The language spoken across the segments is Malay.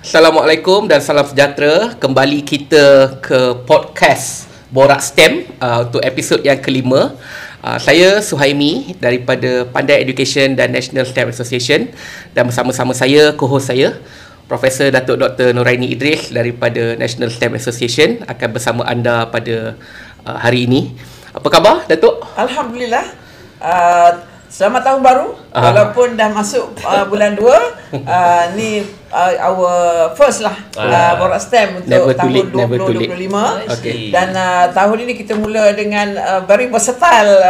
Assalamualaikum dan salam sejahtera. Kembali kita ke podcast Borak STEM untuk episod yang kelima. Saya Suhaimi daripada Pandai Education dan National STEM Association, dan bersama-sama saya, co-host saya, Profesor Datuk Dr. Noraini Idris daripada National STEM Association akan bersama anda pada hari ini. Apa khabar, Datuk? Alhamdulillah. Selamat tahun baru. Walaupun dah masuk bulan 2, ni our first lah Borak STEM untuk tahun 2025. Okay. Dan tahun ini kita mula dengan very versatile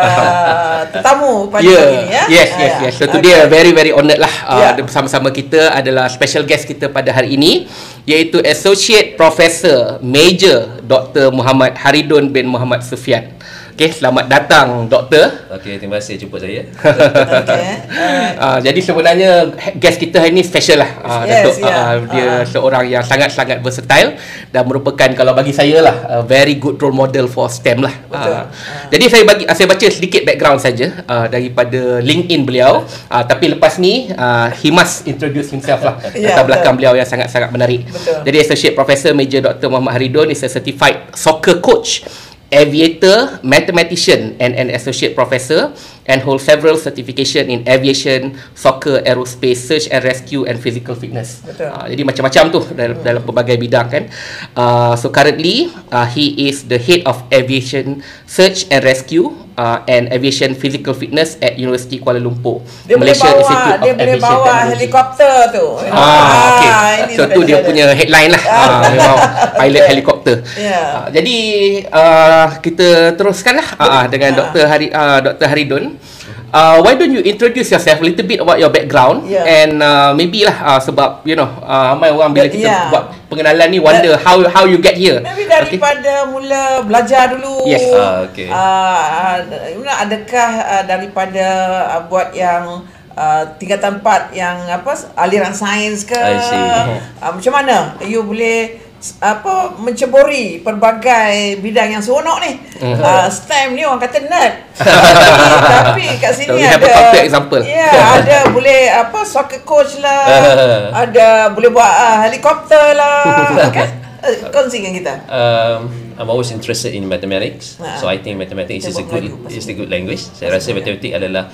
tetamu pada hari ini. Yes. So today very honored lah. Bersama-sama kita adalah special guest kita pada hari ini, iaitu Associate Professor Major Dr. Muhammad Haridun bin Muhammad Sufian. Okay, selamat datang, Doktor. Okay, terima kasih jumpa saya. Jadi sebenarnya guest kita hari ini special lah, Datuk. Dia seorang yang sangat-sangat versatile dan merupakan, kalau bagi saya lah, very good role model for STEM lah. Jadi saya baca sedikit background saja daripada LinkedIn beliau. Tapi lepas ni he must introduce himself lah. Latar belakang beliau yang sangat-sangat menarik. Jadi Associate Professor Major Dr. Muhammad Haridun is a certified soccer coach, aviator, mathematician, and an associate professor, and holds several certification in aviation, soccer, aerospace, search and rescue, and physical fitness. Jadi macam-macam tu dalam pelbagai bidang kan. So currently he is the head of aviation search and rescue and aviation physical fitness at University Kuala Lumpur, Malaysia Institute of Aviation Technology. Dia boleh bawa helikopter tu. Okay. So tu dia punya headline lah. Memang pilot helikopter. Jadi kita teruskanlah dengan Dr. Haridun. Why don't you introduce yourself a little bit about your background, and maybe lah sebab ramai orang bila kita buat pengenalan ni wonder how you get here. Maybe daripada mula belajar dulu. Yes. Adakah daripada buat yang tingkatan 4 yang aliran sains ke? Macam mana you boleh menceburi pelbagai bidang yang seronok ni? STEM ni orang kata nerd. Tapi kat sini ada example. Ada boleh soccer coach lah, ada boleh buat helikopter lah. Kan? Kongsikan kita. I'm always interested in mathematics, so I think mathematics is a good language. Saya rasa matematik adalah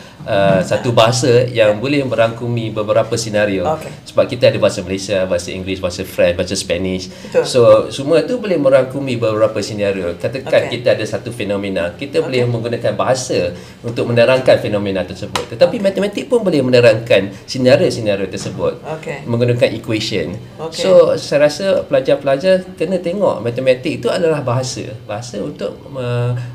satu bahasa yang boleh merangkumi beberapa senario. Sebab kita ada bahasa Malaysia, bahasa Inggeris, bahasa French, bahasa Spanish. So semua tu boleh merangkumi beberapa senario. Katakan kita ada satu fenomena, kita boleh menggunakan bahasa untuk menerangkan fenomena tersebut. Tetapi matematik pun boleh menerangkan senario-senario tersebut menggunakan equation. So saya rasa pelajar-pelajar kena tengok matematik itu adalah bahasa untuk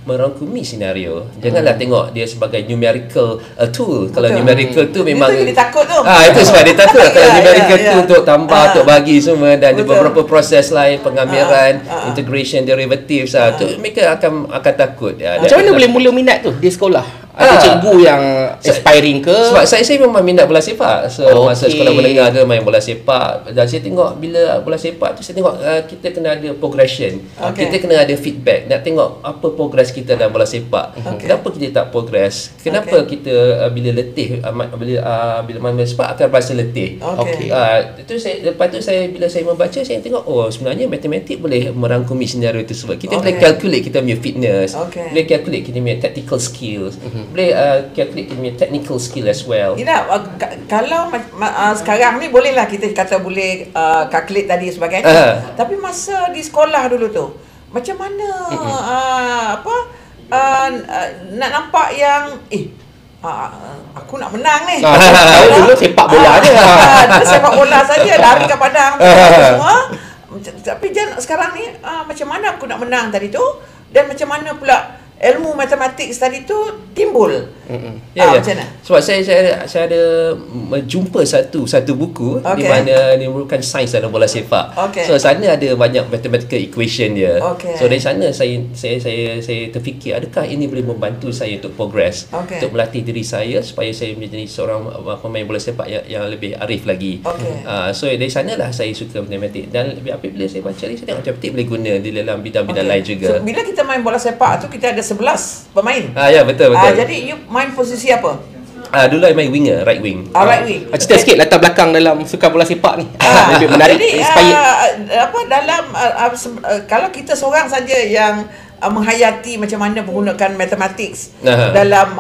merangkumi senario. Janganlah tengok dia sebagai numerical tool. Kalau numerical tu memang dia takut tu. Itu sebab dia takut. Kalau numerical tu untuk tambah, untuk bagi semua, dan ada beberapa proses lain, pengamiran, integration, derivatives, tu mereka akan takut. Macam mana boleh mula minat tu di sekolah? Ada cikgu yang aspiring ke? Sebab saya memang minat bola sepak. So masa sekolah menengah tu main bola sepak, dan saya tengok bila bola sepak tu, saya tengok kita kena ada progression. Kita kena ada feedback. Nak tengok apa progress kita dalam bola sepak. Kenapa kita tak progress? Kenapa kita bila letih, bila main bola sepak akan rasa letih? Lepas tu bila saya membaca, saya tengok sebenarnya matematik boleh merangkumi senario tersebut. Kita boleh calculate kita punya fitness, boleh calculate kita punya tactical skills, boleh calculate kita punya technical skill as well. Kalau sekarang ni bolehlah kita kata boleh calculate tadi sebagainya. Tapi masa di sekolah dulu tu, macam mana nak nampak yang aku nak menang ni. Dulu sepak bola je. Sepak bola saja, lari ke padang semua. Tapi sekarang ni macam mana aku nak menang tadi tu, dan macam mana pula ilmu matematik tadi tu timbul. Macam mana? Sebab saya ada jumpa satu buku di mana dia merupakan sains dalam bola sepak. So sana ada banyak mathematical equation dia. So dari sana saya terfikir, adakah ini boleh membantu saya untuk progress, untuk melatih diri saya supaya saya menjadi seorang pemain bola sepak yang lebih arif lagi. So dari sanalah saya suka matematik, dan bila saya baca ni, saya tengok matematik boleh guna di dalam bidang-bidang lain juga. So bila kita main bola sepak tu, kita ada 11 pemain. Ya, betul. Jadi you main posisi apa? Dulu I main winger, right wing. Right wing. Cerita sikit latar belakang dalam sukan bola sepak ni. Lebih menarik, jadi, inspired. dalam kalau kita seorang saja yang menghayati macam mana menggunakan mathematics dalam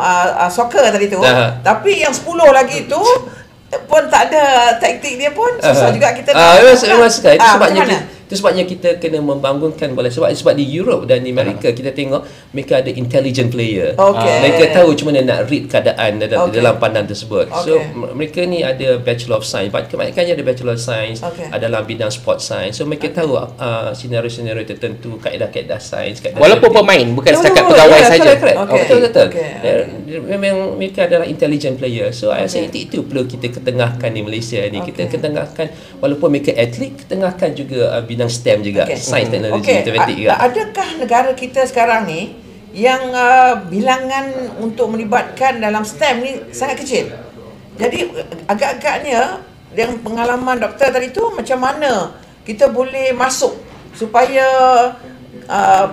soccer tadi tu, tapi yang 10 lagi tu pun tak ada taktik dia pun susah juga kita nak. Itu sebabnya kita kena membangunkan bola. Sebab di Europe dan di Amerika kita tengok mereka ada intelligent player. Mereka tahu macam mana nak read keadaan dalam pandan tersebut. So mereka ni ada Bachelor of Science. Kebanyakannya ada Bachelor of Science dalam bidang sport science. So mereka tahu senario-senario tertentu, kaedah-kaedah sains. Walaupun pemain, bukan setakat pegawai saja. Betul. Memang mereka adalah intelligent player. So saya rasa itu perlu kita ketengahkan di Malaysia ni. Kita ketengahkan, walaupun mereka atlet, ketengahkan juga bidang STEM juga, sains, teknologi, matematik juga. Adakah negara kita sekarang ni yang bilangan untuk melibatkan dalam STEM ni sangat kecil? Jadi agak-agaknya yang pengalaman doktor tadi tu, macam mana kita boleh masuk supaya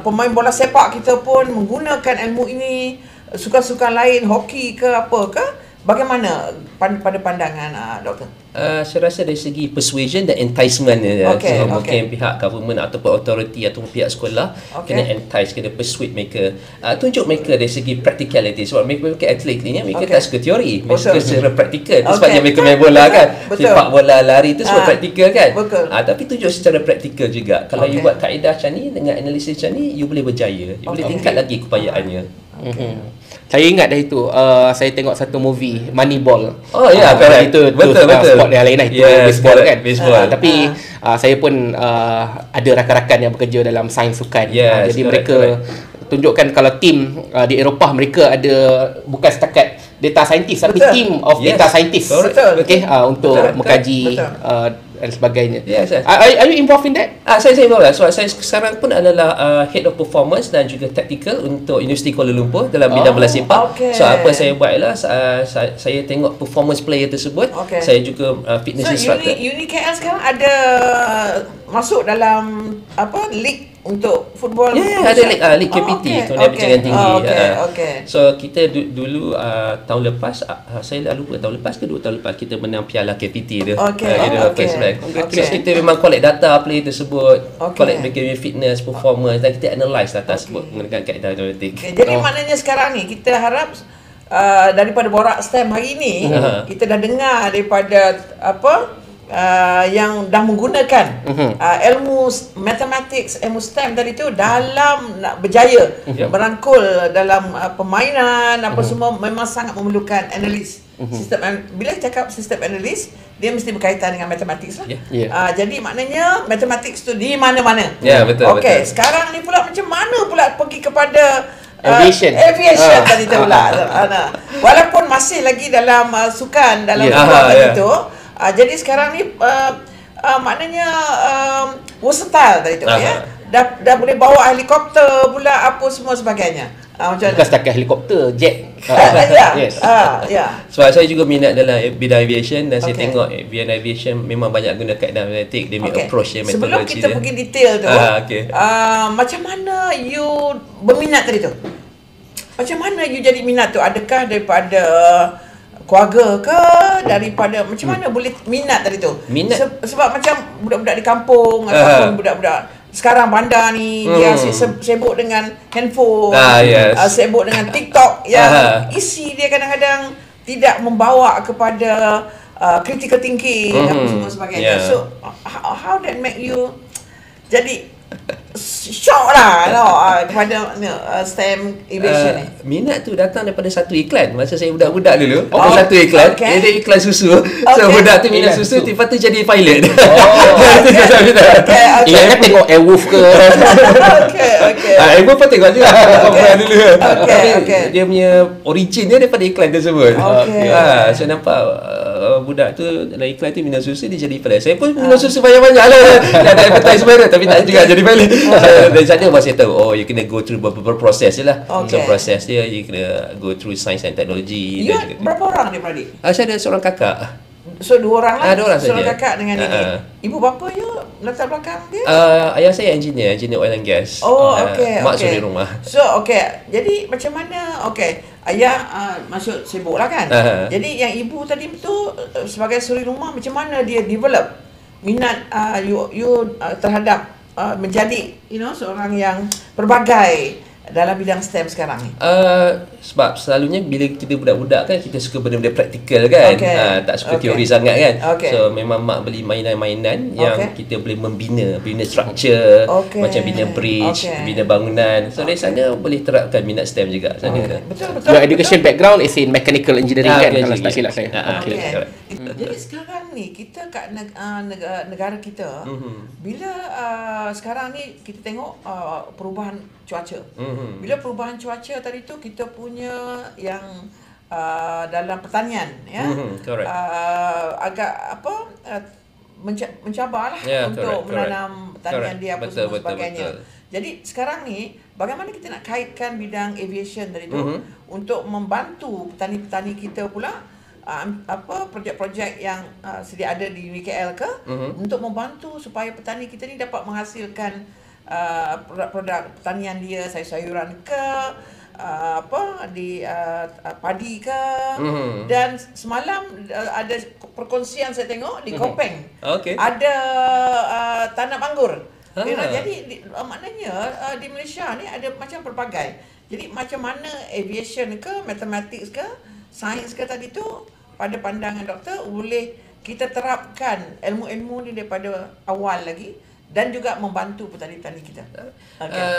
pemain bola sepak kita pun menggunakan ilmu ini, sukan-sukan lain, hoki ke apa ke? Bagaimana pada pandangan doktor? Saya rasa dari segi persuasion dan enticement mungkin pihak government ataupun authority ataupun pihak sekolah kena entice, kena persuade mereka, tunjuk mereka dari segi practicality. Sebab mereka atlet ni mereka tak suka teori, mereka suka secara praktikal. Sebabnya mereka main bola kan, sepak bola, lari tu semua praktikal kan. Tapi tunjuk secara praktikal juga. Kalau you buat kaedah macam ni dengan analisis macam ni, you boleh berjaya, you boleh tingkat lagi kepayaannya. Saya ingat dah itu, saya tengok satu movie Moneyball. Itu betul. Sport yang lain lah, itu baseball kan. Tapi saya pun ada rakan-rakan yang bekerja dalam sains sukan. Jadi mereka tunjukkan kalau tim di Eropah, mereka ada bukan setakat data scientist, tapi team of data scientist untuk mengkaji dan sebagainya. Are you involved in that? Saya involved lah. So saya sekarang pun adalah head of performance dan juga tactical untuk Universiti Kuala Lumpur dalam bidang bola sepak. So apa saya buat ialah saya tengok performance player tersebut. Saya juga fitness instructor. Uni KL sekarang ada masuk dalam league untuk football. Ada league KPT, Kementerian Pencegahan Tinggi. So kita dulu tahun lepas, saya lupa tahun lepas ke 2 tahun lepas, kita menang piala KPT tu. Terus kita memang collect data player tersebut, collect mereka punya fitness, performance, dan kita analyse data tersebut menggunakan kaedah matematik. Jadi maknanya sekarang ni kita harap daripada borak STEM hari ni, kita dah dengar daripada yang dah menggunakan ilmu mathematics, ilmu STEM tadi tu dalam nak berjaya merangkul dalam permainan semua, memang sangat memerlukan analis. Bila cakap sistem analis, dia mesti berkaitan dengan mathematics lah. Jadi maknanya mathematics tu di mana-mana. Betul. Sekarang ni pula macam mana pula pergi kepada aviation tadi tu pula. Walaupun masih lagi dalam sukan, dalam tadi tu. Jadi sekarang ni maknanya versatile tadi tu dah boleh bawa helikopter pula, apa semua sebagainya. Bukan setakat helikopter, jet. Sebab saya juga minat dalam bidang aviation dan saya tengok bidang aviation memang banyak guna kaedah matematik, dia punya approach dia, sebelum kita pergi detail tu, macam mana you berminat tadi tu? Macam mana you jadi minat tu? Adakah daripada keluarga ke, daripada macam mana boleh minat tadi tu? Sebab macam budak-budak di kampung ataupun budak-budak sekarang bandar ni, dia sibuk dengan handphone, sibuk dengan TikTok yang isi dia kadang-kadang tidak membawa kepada critical thinking apa semua sebagainya. So how that make you jadi shock lah kepada STEM aviation ni? Minat tu datang daripada satu iklan masa saya budak-budak dulu. Satu iklan, dia ada iklan susu. So budak tu minat susu, lepas tu jadi pilot. Ingat tengok Airwolf ke? Airwolf pun tengok juga dulu. Tapi dia punya origin dia daripada iklan tersebut. So nampak budak tu dalam iklan tu minat susu, dia jadi pilot. Saya pun minat susu banyak-banyak lah. Ada advertisement tapi tak juga jadi pilot. Dari sana baru saya tahu, you kena go through beberapa proses je lah. So proses dia, you kena go through science and technology. You berapa orang adik-beradik? Saya ada seorang kakak. So 2 orang lah. 2 orang saja. Seorang kakak dengan ini. Ibu bapa you latar belakang dia? Ayah saya engineer oil and gas. Okey. Mak suri rumah. So jadi macam mana? Ayah maksud sibuk lah kan. Jadi yang ibu tadi tu sebagai suri rumah, macam mana dia develop minat you terhadap menjadi seorang yang berbagai dalam bidang STEM sekarang ni? Sebab selalunya bila kita budak-budak kan, kita suka benda-benda praktikal kan. Tak suka teori sangat kan. So memang mak beli mainan-mainan yang kita boleh bina structure, macam bina bridge, bina bangunan. So dari sana boleh terapkan minat STEM juga sana. Betul. Your education background is in mechanical engineering kan, kalau tak silap saya. Jadi sekarang ni kita kat negara kita, bila sekarang ni kita tengok perubahan cuaca. Bila perubahan cuaca tadi tu, kita punya yang dalam pertanian agak mencabarlah untuk menanam pertanian dia apa semua sebagainya. Jadi sekarang ni bagaimana kita nak kaitkan bidang aviation tadi tu untuk membantu petani-petani kita pula, projek-projek yang sedia ada di UniKL ke, untuk membantu supaya petani kita ni dapat menghasilkan produk pertanian dia, sayur-sayuran ke, di padi ke. Dan semalam ada perkongsian saya tengok di Kopeng. Ada tanam anggur. Jadi maknanya di Malaysia ni ada macam pelbagai. Jadi macam mana aviation ke, mathematics ke, sains ke tadi tu, pada pandangan doktor boleh kita terapkan ilmu-ilmu ni daripada awal lagi dan juga membantu petani-petani kita.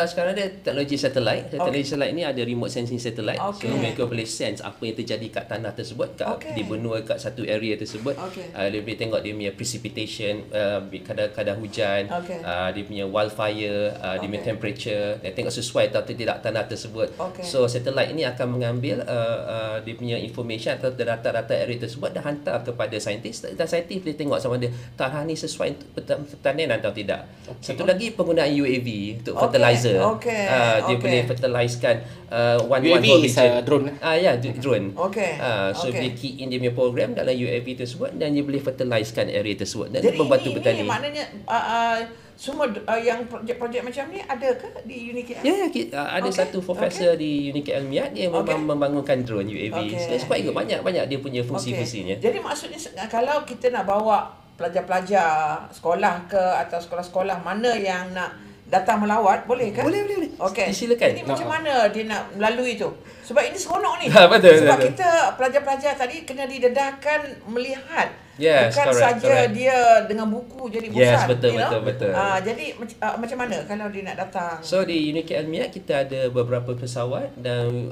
Sekarang ada teknologi satellite. Teknologi satellite ni ada remote sensing satellite. So mereka boleh sense apa yang terjadi kat tanah tersebut, di benua kat satu area tersebut. Dia boleh tengok dia punya precipitation, kadar hujan, dia punya wildfire, dia punya temperature, dia tengok sesuai atau tidak tanah tersebut. So satellite ini akan mengambil dia punya information atau data-data area tersebut dan hantar kepada saintis, dan saintis boleh tengok sama ada tanah ni sesuai untuk pertanian atau tidak. Satu lagi penggunaan UAV untuk fertilizer. Dia boleh fertilizekan UAV is drone. Drone. So dia key in dia punya program dalam UAV tersebut dan dia boleh fertilizekan area tersebut dan membantu petani. Jadi maknanya semua yang projek-projek macam ni ada ke di UniKL? Ada satu profesor di UniKL MIAT dia memang membangunkan drone UAV. Sebab itu banyak dia punya fungsi-fungsinya. Jadi maksudnya kalau kita nak bawa pelajar-pelajar sekolah ke atau sekolah-sekolah mana yang nak datang melawat, boleh ke? Boleh. Silakan. Jadi macam mana dia nak melalui tu? Sebab ini seronok ni. Betul. Kita pelajar-pelajar tadi kena didedahkan melihat. Yes, bukan saja dia dengan buku jadi bosan. Betul. Jadi macam mana kalau dia nak datang? So di UniKL MIAT kita ada beberapa pesawat dan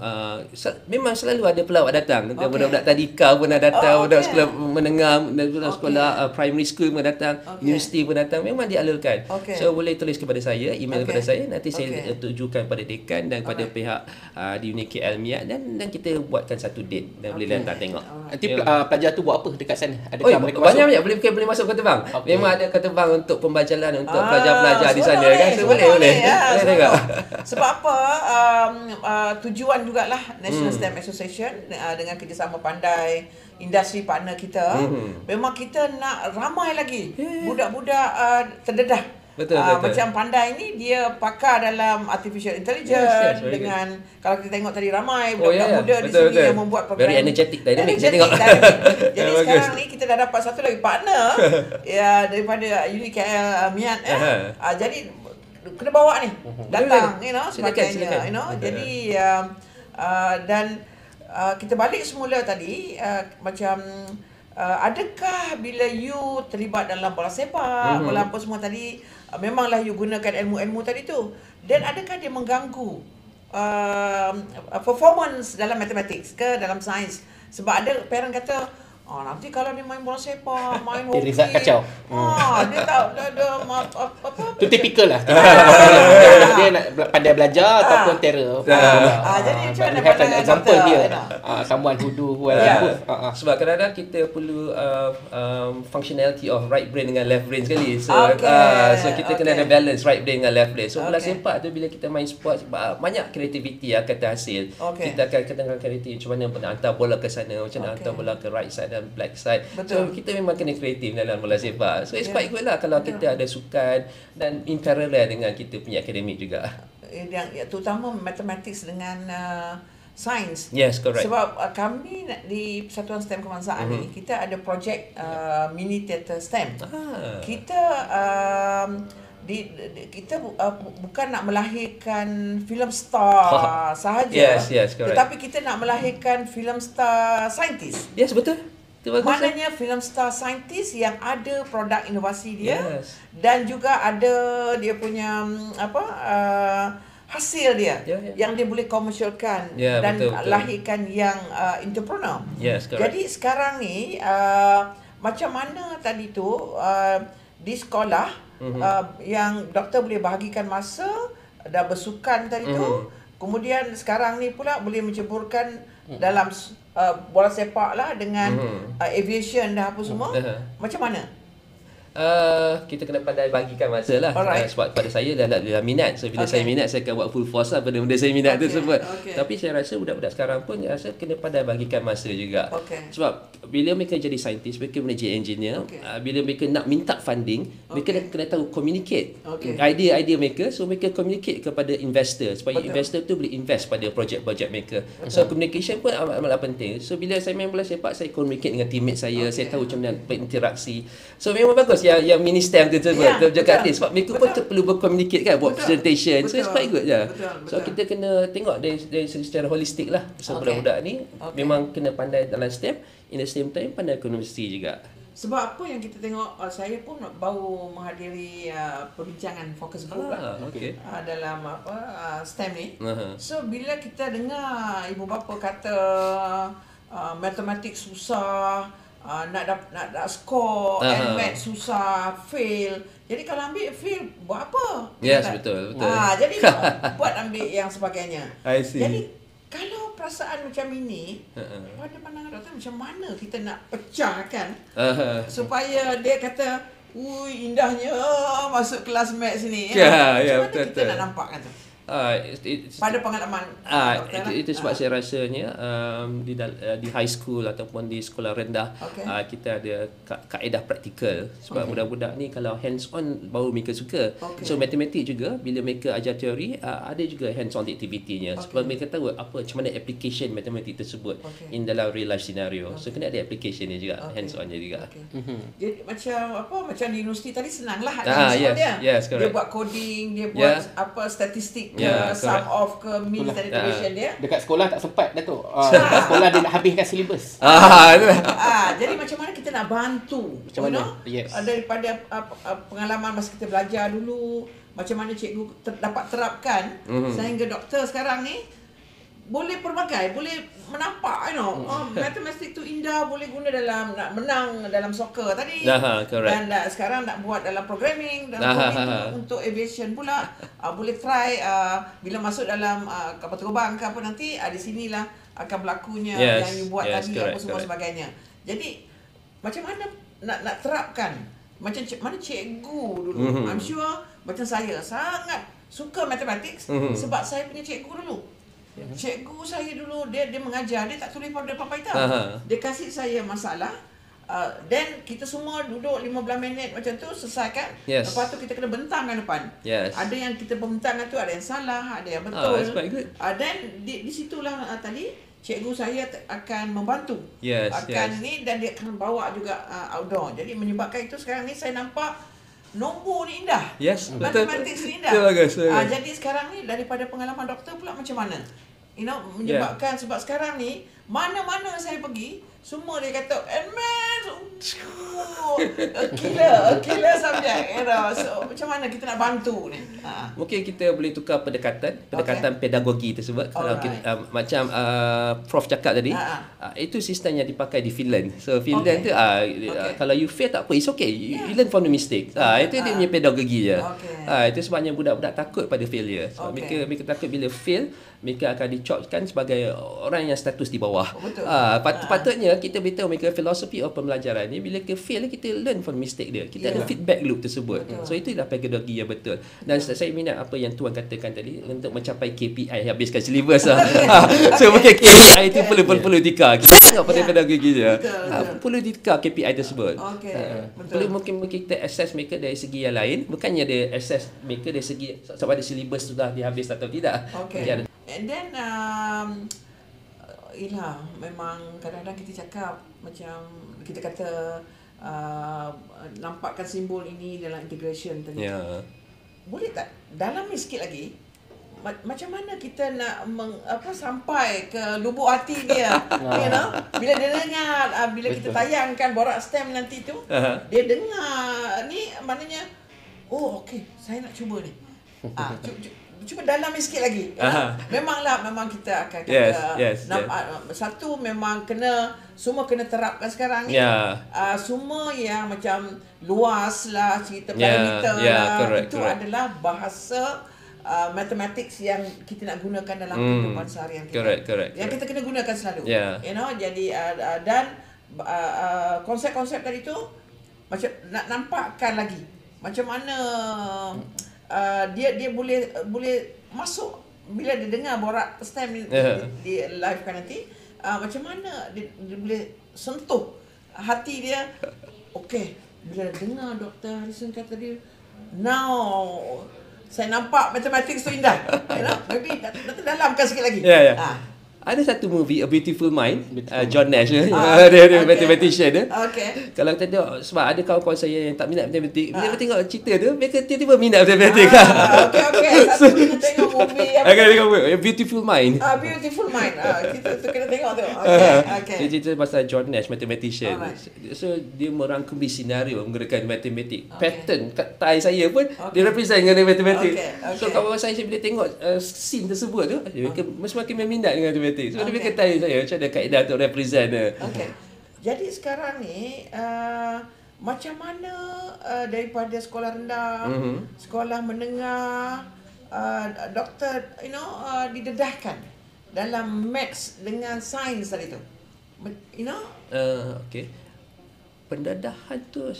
memang selalu ada pelawat datang. Budak-budak tadika pun dah datang, budak sekolah menengah, sekolah primary school pun datang, universiti pun datang, memang dialurkan. So boleh tulis kepada saya, email kepada saya, nanti saya tujukan pada dekan dan pada pihak di UniKL MIAT dan kita buatkan satu date dan boleh datang tengok. Nanti pelajar tu buat apa dekat sana? Banyak boleh masuk ke terbang. Memang ada ke terbang untuk pembajalan untuk pelajar-pelajar di sana kan. So boleh tengok. Sebab apa tujuan jugalah National STEM Association dengan kerjasama pandai industri partner kita, memang kita nak ramai lagi budak-budak terdedah. Betul. Macam pandai ni dia pakar dalam artificial intelligence dengan kalau kita tengok tadi ramai budak-budak muda di sini yang membuat program very energetic dynamic. Jadi sekarang ni kita dah dapat satu lagi partner daripada UniKL MIAT jadi kena bawa ni datang sebagainya jadi dan kita balik semula tadi macam adakah bila you terlibat dalam bola sepak, bola apa semua tadi, memanglah you gunakan ilmu-ilmu tadi tu, dan adakah dia mengganggu performance dalam matematik ke dalam sains? Sebab ada parent kata nanti kalau dia main bola sepak, main hoki, result kacau. Dia tak ada apa. Itu typical lah. Dia nak pandai belajar ataupun terror. Jadi macam mana have an example here. Someone who do well. Sebab kadang-kadang kita perlu functionality of right brain dengan left brain sekali. So kita kena ada balance right brain dengan left brain. So bola sepak tu bila kita main sport, banyak kreativiti akan terhasil. Kita akan kenakan kreativiti macam mana nak hantar bola ke sana, macam mana hantar bola ke right side dan black side. Betul. So kita memang kena kreatif dalam bola sepak. So it's quite good lah kalau kita ada sukan dan in parallel dengan kita punya akademik juga. Yang terutama matematik dengan sains. Yes, correct. Sebab kami di Persatuan STEM Kebangsaan ni kita ada projek mini theater STEM. Kita kita bukan nak melahirkan filem star sahaja. Yes, correct. Tetapi kita nak melahirkan filem star saintis. Yes, betul. Maknanya filem star saintis yang ada produk inovasi dia dan juga ada dia punya hasil dia yang dia boleh komersialkan dan betul. Lahirkan yang entrepreneur. Yes, correct. Jadi sekarang ni macam mana tadi tu di sekolah yang doktor boleh bahagikan masa dah bersukan tadi tu, kemudian sekarang ni pula boleh menceburkan dalam bola sepak lah dengan aviation dah apa semua. Macam mana? Kita kena pandai bagikan masa lah. Sebab pada saya dah minat. So bila saya minat, saya akan buat full force lah pada benda saya minat tersebut. Tapi saya rasa budak-budak sekarang pun rasa kena pandai bagikan masa juga. Sebab bila mereka jadi saintis, mereka boleh jadi engineer. Bila mereka nak minta funding, mereka kena tahu communicate idea-idea mereka. So mereka communicate kepada investor supaya investor tu boleh invest pada projek-projek mereka. So communication pun amat penting. So bila saya main bola sepak, saya communicate dengan teammate saya. Saya tahu macam mana berinteraksi. So memang bagus yang mini STEM tu cakap ni sebab mereka pun perlu berkomunikasi kan, buat presentation. So it's quite good je. So kita kena tengok dari secara holistik lah. So budak-budak ni memang kena pandai dalam STEM, in the same time pandai komunikasi juga. Sebab apa yang kita tengok, saya pun baru menghadiri perbincangan fokus group dalam STEM ni. So bila kita dengar ibu bapa kata matematik susah, nak skor, NMAT susah, fail. Jadi kalau ambil fail, buat apa? Yes, betul. Jadi buat ambil yang sebagainya. I see. Jadi kalau perasaan macam ini, pada pandangan doktor, macam mana kita nak pecahkan supaya dia kata, indahnya masuk kelas maths ni. Macam mana kita nak nampakkan tu? Pada pengalaman itu sebab saya rasanya di high school ataupun di sekolah rendah kita ada kaedah praktikal sebab budak-budak ni kalau hands on baru mereka suka. So matematik juga bila mereka ajar teori ada juga hands on activity-nya sebab mereka tahu apa macam mana application matematik tersebut in dalam real life scenario. So kena ada application dia juga, hands on dia juga. Jadi macam di universiti tadi senanglah ada hands on dia. Dia buat coding, dia buat statistik sum of ke mean derivation dia. Dekat sekolah tak sempat Datuk. Sekolah dia nak habiskan silibus. Jadi macam mana kita nak bantu? Macam mana? Daripada pengalaman masa kita belajar dulu, macam mana cikgu dapat terapkan sehingga doktor sekarang ni boleh pelbagai, boleh menampak matematik tu indah, boleh guna dalam nak menang dalam soccer tadi. Dan sekarang nak buat dalam programming, dalam coding untuk aviation pula. Boleh try bila masuk dalam kapal terbang ke apa nanti, di sinilah akan berlakunya yang you buat tadi apa semua sebagainya. Jadi macam mana nak terapkan? Macam mana cikgu dulu? I'm sure macam saya sangat suka matematik sebab saya punya cikgu dulu. Cikgu saya dulu dia mengajar, dia tak tulis pada papan hitam. Dia kasih saya masalah, then kita semua duduk 15 minit macam tu selesaikan. Lepas tu kita kena bentangkan depan. Ada yang kita bentangkan tu ada yang salah, ada yang betul. Dan di situlah tadi cikgu saya akan membantu. Ni dan dia akan bawa juga outdoor. Jadi menyebabkan itu sekarang ni saya nampak nombor ni indah. Matematik ni indah. Jadi sekarang ni daripada pengalaman doktor pula macam mana? Menyebabkan sebab sekarang ni mana-mana saya pergi, semua dia kata killer subject. So macam mana kita nak bantu ni? Mungkin kita boleh tukar pendekatan pedagogi tersebut. Kalau kita, macam Prof cakap tadi, itu sistem yang dipakai di Finland. So Finland tu kalau you fail tak apa, it's okay. You learn from the mistake. Itu dia punya pedagogi je. Itu sebabnya budak-budak takut pada failure. So mereka takut bila fail, mereka akan dicopkan sebagai orang yang status di bawah. Patutnya kita beritahu mereka filosofi of pembelajaran ni, bila kita fail kita learn from mistake dia. Kita ada feedback loop tersebut. So itulah pedagogi yang betul. Dan saya minat apa yang tuan katakan tadi untuk mencapai KPI, habiskan syllabus lah. So mungkin KPI itu perlu dikar. Kita tengok pada pedagogi dia. Perlu dikar KPI tersebut. Perlu mungkin kita assess mereka dari segi yang lain, bukannya dia assess mereka dari segi sama ada syllabus sudah dihabis atau tidak. And then memang kadang-kadang kita cakap macam kita kata nampakkan simbol ini dalam integration tadi. Boleh tak dalami sikit lagi macam mana kita nak sampai ke lubuk hati dia. You know, bila dia dengar bila kita tayangkan borak STEM nanti tu, dia dengar ni maknanya okey, saya nak cuba ni. Cuba dalami sikit lagi. Memang kita akan kata satu memang semua kena terapkan sekarang ni. Semua yang macam luas lah, cerita parameter itu adalah bahasa mathematics yang kita nak gunakan dalam kehidupan seharian kita. Yang kita kena gunakan selalu. You know, jadi dan konsep-konsep tadi tu macam nak nampakkan lagi macam mana dia boleh masuk bila dia dengar borak STEM di live kan nanti, macam mana dia boleh sentuh hati dia. Okey, bila dengar Dr. Harrison kata dia, now saya nampak mathematics tu indah. Maybe nanti dalamkan sikit lagi. Ada satu movie A Beautiful Mind, John Nash, dia mathematician. Kalau kita tengok, sebab ada kawan-kawan saya yang tak minat matematik, bila tengok cerita tu, mereka tiba-tiba minat matematik. Satu kena tengok movie A Beautiful Mind. Beautiful Mind. Kita kena tengok tu. Dia cerita pasal John Nash, mathematician. So dia merangkumi senario menggunakan matematik. Pattern kat tie saya pun dia represent dengan matematik. So kawan-kawan saya bila tengok scene tersebut tu, mereka semakin meminat dengan matematik. So dia kata saya macam ada kaedah untuk represent. Jadi sekarang ni macam mana daripada sekolah rendah, sekolah menengah, doktor didedahkan dalam maths dengan sains tadi tu. Pendedahan tu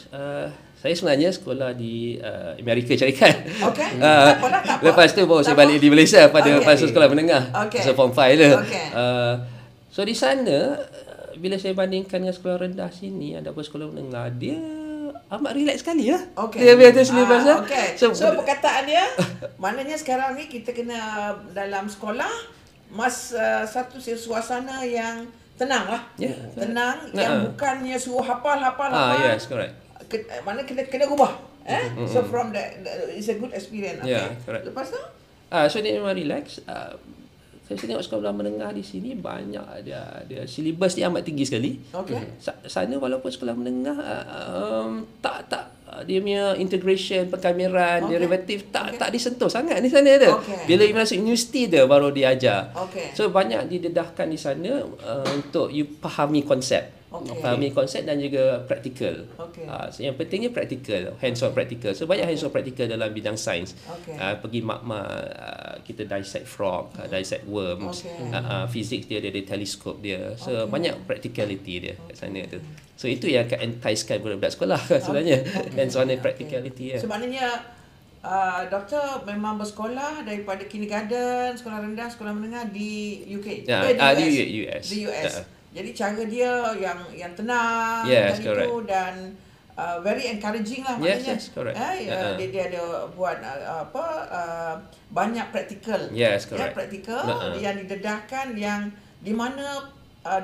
saya sebenarnya sekolah di Amerika Syarikat. Tak apa. Lepas tu baru saya balik di Malaysia pada masa sekolah menengah. Masa form 5 lah. So di sana bila saya bandingkan dengan sekolah rendah sini ataupun sekolah menengah, dia amat relax sekali lah. Dia biasa syllabus lah. So perkataan dia maknanya sekarang ni kita kena dalam sekolah satu suasana yang tenang lah. Tenang yang bukannya suruh hafal. Yes, correct. Mana kena ubah. So from that it's a good experience. Correct. Lepas tu so dia memang relax. Saya tengok sekolah menengah di sini banyak ada syllabus dia amat tinggi sekali. Sana walaupun sekolah menengah tak dia punya integration, pengkameran, derivatif tak disentuh sangat di sana tu. Bila masuk universiti tu baru diajar. So banyak didedahkan di sana untuk you fahami konsep. Fahami konsep dan juga praktikal. So yang pentingnya praktikal, hands-on praktikal. So banyak hands-on praktikal dalam bidang sains. Pergi makmal, kita dissect frog, dissect worms. Fizik dia ada teleskop dia. So banyak practicality dia kat sana tu. So itu yang akan enticekan budak-budak sekolah sebenarnya. Hands-on and practicality. Sebenarnya doktor memang bersekolah daripada kindergarten, sekolah rendah, sekolah menengah di UK. Di US. Di US. Jadi cara dia yang tenang tadi tu dan very encouraging lah maknanya. Correct. Dia ada buat banyak praktikal. Praktikal yang didedahkan yang di mana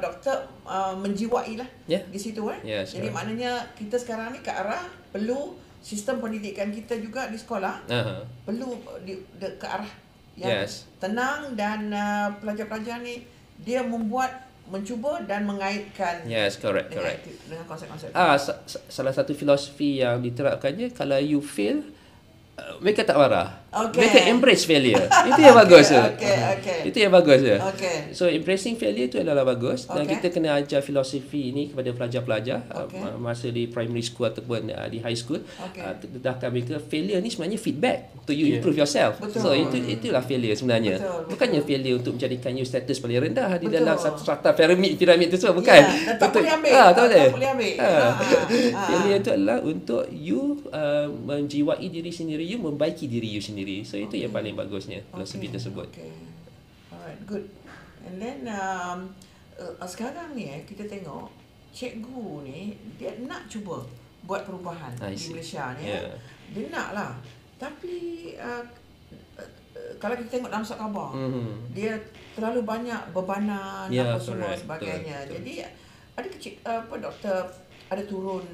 doktor menjiwai lah di situ. Jadi maknanya kita sekarang ni ke arah perlu sistem pendidikan kita juga di sekolah perlu ke arah yang tenang dan pelajar-pelajar ni dia mencuba dan mengaitkan dengan konsep-konsep. Salah satu filosofi yang diterapkannya, kalau you fail, mereka tak marah. Mereka embrace failure. Itu yang bagus. Itu yang bagus. So embracing failure itu adalah bagus. Dan kita kena ajar filosofi ini kepada pelajar-pelajar masa di primary school ataupun di high school. Dedahkan mereka failure ni sebenarnya feedback to you improve yourself. So itulah failure sebenarnya. Bukannya failure untuk menjadikan you status paling rendah di dalam strata piramid tu semua, bukan. Tak boleh ambil. Failure itu adalah untuk you menjiwai diri sendiri, you membaiki diri you sendiri. So itu yang paling bagusnya filosofi tersebut. Alright, good. And then sekarang ni kita tengok cikgu ni dia nak cuba buat perubahan di Malaysia ni. Dia nak lah. Tapi kalau kita tengok dalam surat khabar, dia terlalu banyak bebanan apa semua sebagainya. Betul. Jadi ada doktor ada turun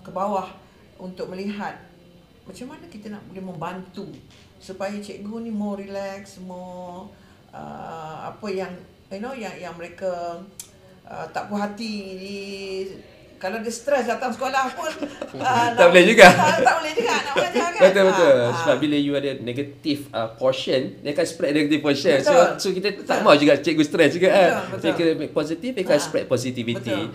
ke bawah untuk melihat macam mana kita nak boleh membantu supaya cikgu ni more relax, more apa yang yang mereka tak puas hati kalau dia stres datang sekolah pun tak boleh juga. Tak boleh juga nak belajar kan. Betul. Sebab bila you ada negative portion, dia akan spread negative portion. So kita tak mau juga cikgu stres juga kan. Cikgu make positive, dia akan spread positivity.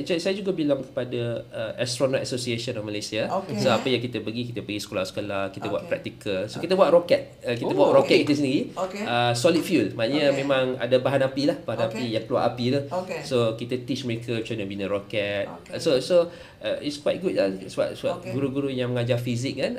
Saya juga bilang kepada Astronaut Association of Malaysia. So apa yang kita pergi sekolah-sekolah, kita buat practical. So kita buat roket. Kita buat roket kita sendiri. Solid fuel. Maknanya memang ada bahan api lah, bahan api yang keluar api tu. So kita teach mereka macam mana bina roket. So it's quite good lah sebab guru-guru yang mengajar fizik kan.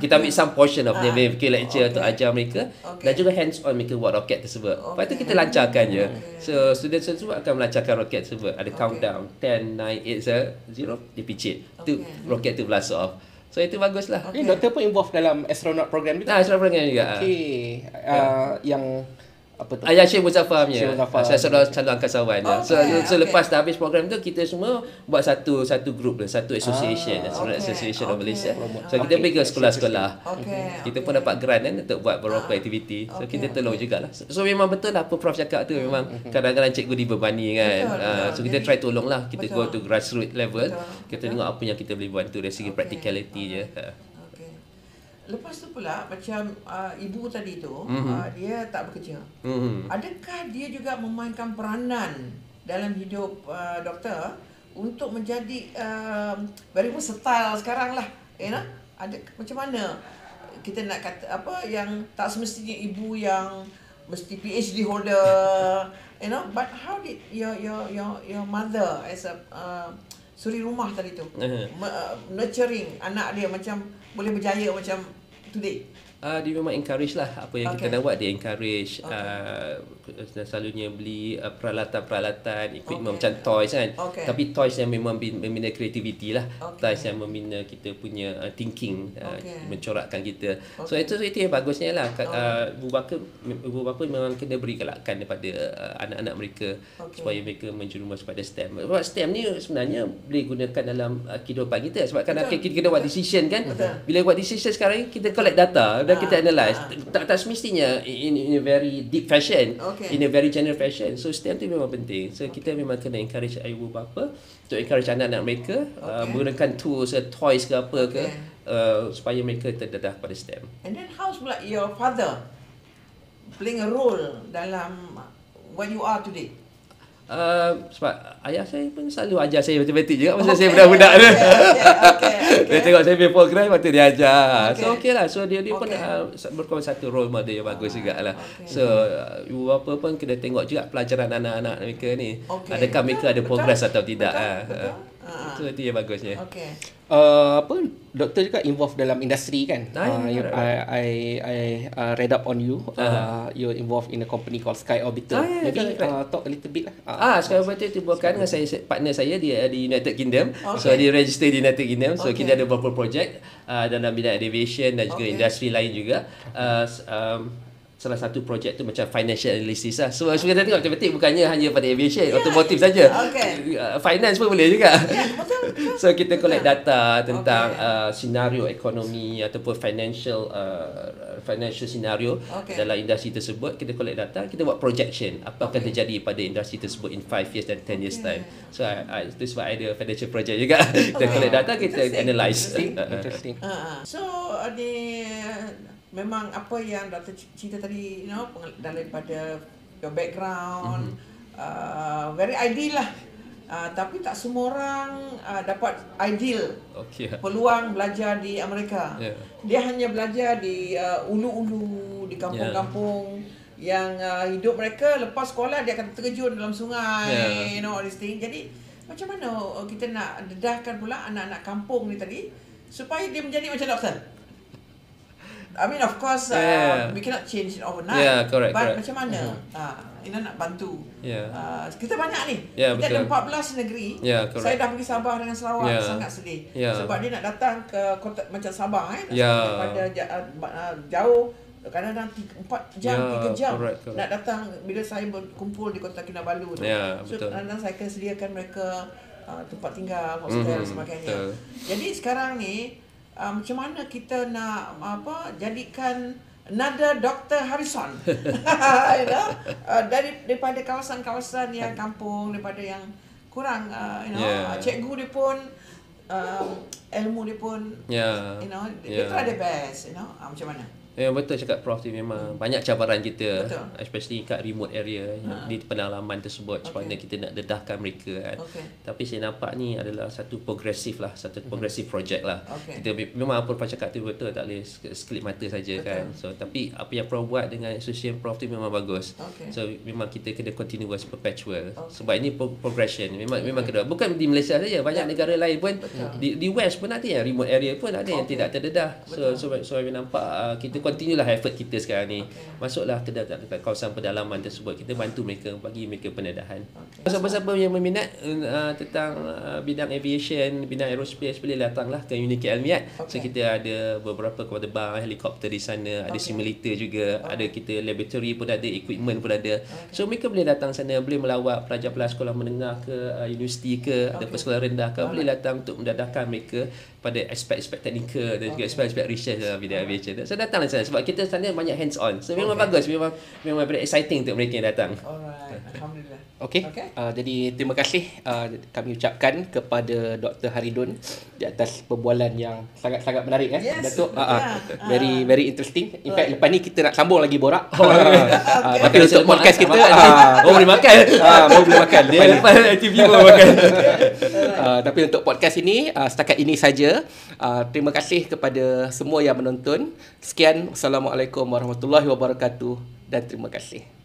Kita ambil some portion of their lecture untuk ajar mereka dan juga hands on mereka buat roket tersebut. Lepas tu kita lancarkan je. So student tersebut akan melancarkan roket tersebut. Ada countdown 10, 9, 8, 0 dipicit. Tu roket tu blast off. So itu baguslah. Doktor pun involved dalam astronaut program juga. Astronaut program juga. Yang apa tu? Syekh Muzaffar punya. Saya calon angkasawan. So lepas dah habis program tu, kita semua buat satu grup lah, satu association, Astronaut Association of Malaysia. So kita pergi ke sekolah-sekolah. Kita pun dapat grant kan untuk buat beberapa aktiviti. So kita tolong jugalah. So memang betul lah apa Prof cakap tu, memang kadang-kadang cikgu dibebani kan. So kita try tolong lah, kita go to grassroots level. Kita tengok apa yang kita boleh bantu dari segi practicality je. Lepas tu pula macam ibu tadi tu dia tak bekerja. Adakah dia juga memainkan peranan dalam hidup doktor untuk menjadi very versatile sekarang lah, ada macam mana kita nak kata apa yang tak semestinya ibu yang mesti PhD holder, but how did your mother as a suri rumah tadi tu nurturing anak dia macam boleh berjaya macam today? Dia memang encourage lah apa yang kita nak buat. Dia encourage selalunya beli peralatan-peralatan, equipment macam toys kan. Tapi toys yang memang membina kreativiti lah. Toys yang membina kita punya thinking, mencorakkan kita. So itu yang bagusnya lah. Ibu bapa memang kena beri galakkan kepada anak-anak mereka supaya mereka menjerumus pada STEM. Sebab STEM ni sebenarnya boleh gunakan dalam kehidupan kita. Sebab kan kita kena buat decision kan. Bila buat decision sekarang kita collect data dan kita analyse. Tak semestinya in a very deep fashion, in a very general fashion. So STEM tu memang penting. So kita memang kena encourage ibu bapa untuk encourage anak-anak mereka menggunakan tools, toys ke apa ke supaya mereka terdedah pada STEM. And then how's pula your father playing a role dalam what you are today? Sebab ayah saya pun selalu ajar saya matematik juga masa saya budak-budak tu. Dia tengok saya punya program, lepas tu dia ajar. So lah. So dia pun berkongsi satu role model yang bagus juga lah. So ibu bapa pun kena tengok juga pelajaran anak-anak mereka ni. Adakah mereka ada progress atau tidak. Itu yang bagusnya. Doktor juga involved dalam industri kan. I read up on you. You're involved in a company called Sky Orbiter. Maybe talk a little bit lah. Sky Orbiter itu bukan dengan partner saya, dia di United Kingdom. So dia register di United Kingdom. So kita ada beberapa projek dalam bidang aviation dan juga industri lain juga. Salah satu projek tu macam financial analysis lah. So kita tengok matematik bukannya hanya pada aviation, otomotif saja. Finance pun boleh juga. So kita collect data tentang senario ekonomi ataupun financial financial scenario dalam industri tersebut, kita collect data, kita buat projection apa akan terjadi pada industri tersebut in 5 years dan 10 years time. So itu sebab ada financial project juga. Kita collect data, kita analyse. Interesting. So memang apa yang Dr. cerita tadi, daripada your background, very ideal lah. Tapi tak semua orang dapat ideal peluang belajar di Amerika. Dia hanya belajar di ulu-ulu, di kampung-kampung yang hidup mereka lepas sekolah dia akan terjun dalam sungai, all these things. Jadi macam mana kita nak dedahkan pula anak-anak kampung ni tadi supaya dia menjadi macam doktor? I mean, of course, we cannot change it overnight. Correct. Macam mana? Ina nak bantu. Kita banyak ni. Kita ada 14 negeri. Saya dah pergi Sabah dengan Sarawak, sangat sedih. Sebab dia nak datang ke kota macam Sabah, daripada jauh, kadang-kadang 4 jam, 3 jam correct. nak datang bila saya berkumpul di Kota Kinabalu tu. So kadang-kadang saya akan sediakan mereka tempat tinggal, hostel dan sebagainya. Jadi sekarang ni macam mana kita nak jadikan another Dr. Harrison daripada kawasan-kawasan yang kampung, daripada yang kurang cikgu dia pun ilmu dia pun dia try the best, macam mana? Betul cakap Prof tu, memang banyak cabaran kita, especially kat remote area di pedalaman tersebut, macam mana kita nak dedahkan mereka kan. Tapi saya nampak ni adalah satu progresif project lah. Kita memang apa Prof cakap tu betul, tak boleh sekelip mata saja kan. So tapi apa yang Prof buat dengan association Prof tu memang bagus. So memang kita kena continuous, perpetual. Sebab ini progression memang kena, bukan di Malaysia saja, banyak negara lain pun di West pun ada yang remote area pun ada yang tidak terdedah. So saya nampak kita continue lah effort kita sekarang ni. Masuklah ke kawasan pedalaman tersebut, kita bantu mereka, bagi mereka pendedahan. Siapa-siapa yang berminat tentang bidang aviation, bidang aerospace, boleh datanglah ke Uniki Almiat. So kita ada beberapa kapal terbang, helikopter di sana, ada simulator juga, ada kita laboratory pun ada, equipment pun ada. So mereka boleh datang sana, boleh melawat pelajar-pelajar sekolah menengah ke universiti ke, ada sekolah rendah ke, boleh datang untuk mendedahkan mereka pada aspek-aspek teknikal dan juga aspek-aspek research dalam bidang aviation. So datanglah sana sebab kita sana banyak hands on. So memang bagus, memang very exciting untuk mereka yang datang. Alright, alhamdulillah. Jadi terima kasih kami ucapkan kepada Dr. Haridun di atas perbualan yang sangat-sangat menarik Datuk. Very interesting. In fact lepas ni kita nak sambung lagi borak. Tapi untuk podcast kita boleh makan. Boleh makan. Dia lepas TV boleh makan. Tapi untuk podcast ini setakat ini saja. Terima kasih kepada semua yang menonton. Sekian, Assalamualaikum warahmatullahi wabarakatuh dan terima kasih.